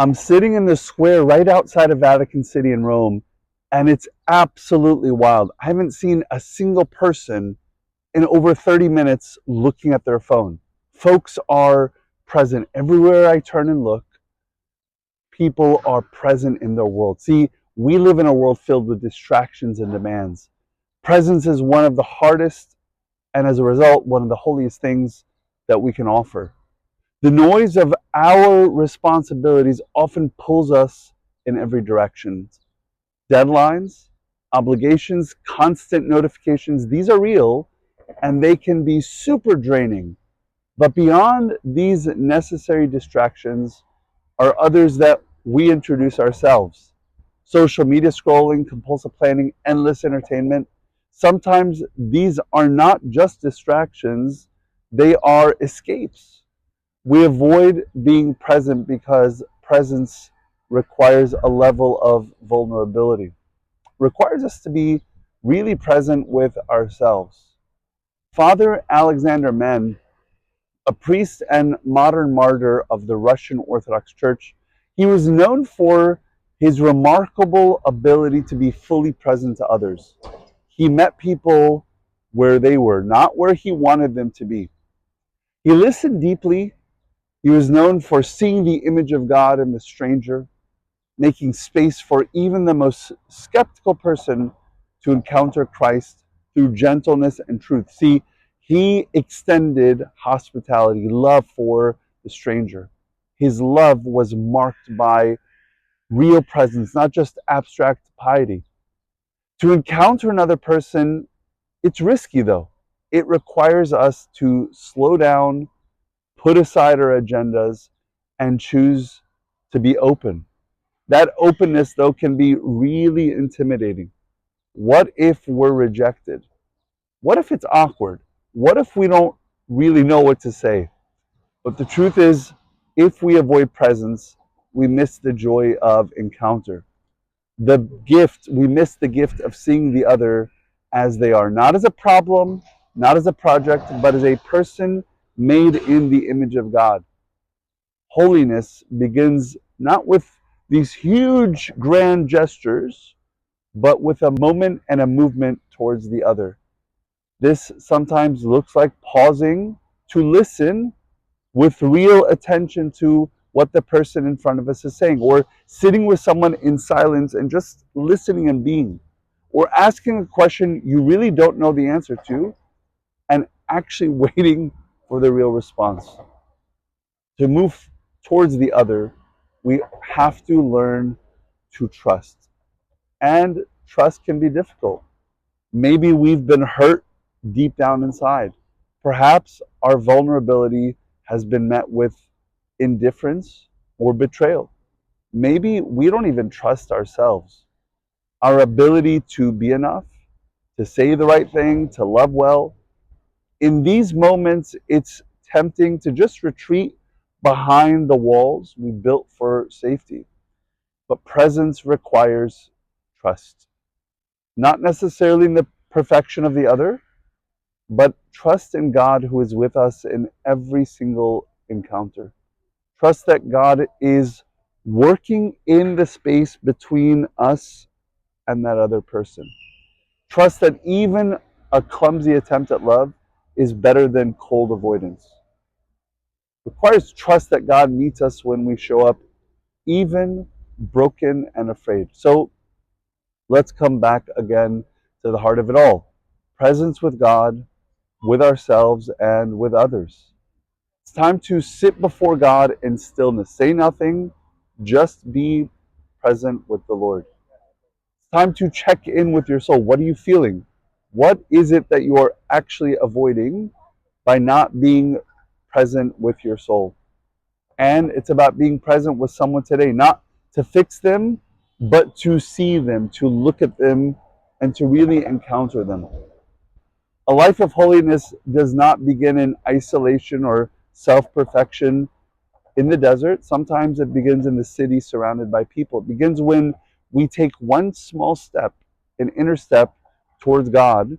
I'm sitting in the square right outside of Vatican City in Rome, and it's absolutely wild. I haven't seen a single person in over 30 minutes looking at their phone. Folks are present everywhere I turn and look. People are present in their world. See, we live in a world filled with distractions and demands. Presence is one of the hardest, and as a result, one of the holiest things that we can offer. The noise of our responsibilities often pulls us in every direction. Deadlines, obligations, constant notifications, these are real and they can be super draining. But beyond these necessary distractions are others that we introduce ourselves. Social media scrolling, compulsive planning, endless entertainment. Sometimes these are not just distractions, they are escapes. We avoid being present because presence requires a level of vulnerability, requires us to be really present with ourselves. Father Alexander Men, a priest and modern martyr of the Russian Orthodox Church, he was known for his remarkable ability to be fully present to others. He met people where they were, not where he wanted them to be. He listened deeply. He was known for seeing the image of God in the stranger, making space for even the most skeptical person to encounter Christ through gentleness and truth. See, he extended hospitality, love for the stranger. His love was marked by real presence, not just abstract piety. To encounter another person, it's risky though. It requires us to slow down, put aside our agendas, and choose to be open. That openness, though, can be really intimidating. What if we're rejected? What if it's awkward? What if we don't really know what to say? But the truth is, if we avoid presence, we miss the joy of encounter. We miss the gift of seeing the other as they are, not as a problem, not as a project, but as a person made in the image of God. Holiness begins not with these huge grand gestures, but with a moment and a movement towards the other. This sometimes looks like pausing to listen with real attention to what the person in front of us is saying, or sitting with someone in silence and just listening and being, or asking a question you really don't know the answer to and actually waiting for the real response. To move towards the other, we have to learn to trust. And trust can be difficult. Maybe we've been hurt deep down inside. Perhaps our vulnerability has been met with indifference or betrayal. Maybe we don't even trust ourselves. Our ability to be enough, to say the right thing, to love well. In these moments, it's tempting to just retreat behind the walls we built for safety. But presence requires trust. Not necessarily in the perfection of the other, but trust in God who is with us in every single encounter. Trust that God is working in the space between us and that other person. Trust that even a clumsy attempt at love is better than cold avoidance. Requires trust that God meets us when we show up, even broken and afraid. So let's come back again to the heart of it all. Presence with God, with ourselves, and with others. It's time to sit before God in stillness. Say nothing, just be present with the Lord. It's time to check in with your soul. What are you feeling? What is it that you are actually avoiding by not being present with your soul? And it's about being present with someone today, not to fix them, but to see them, to look at them, and to really encounter them. A life of holiness does not begin in isolation or self perfection in the desert. Sometimes it begins in the city surrounded by people. It begins when we take one small step, an inner step towards God,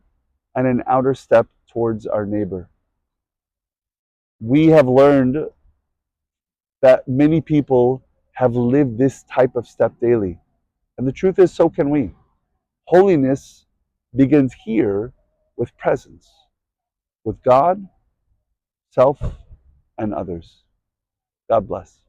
and an outer step towards our neighbor. We have learned that many people have lived this type of step daily. And the truth is, so can we. Holiness begins here with presence, with God, self, and others. God bless.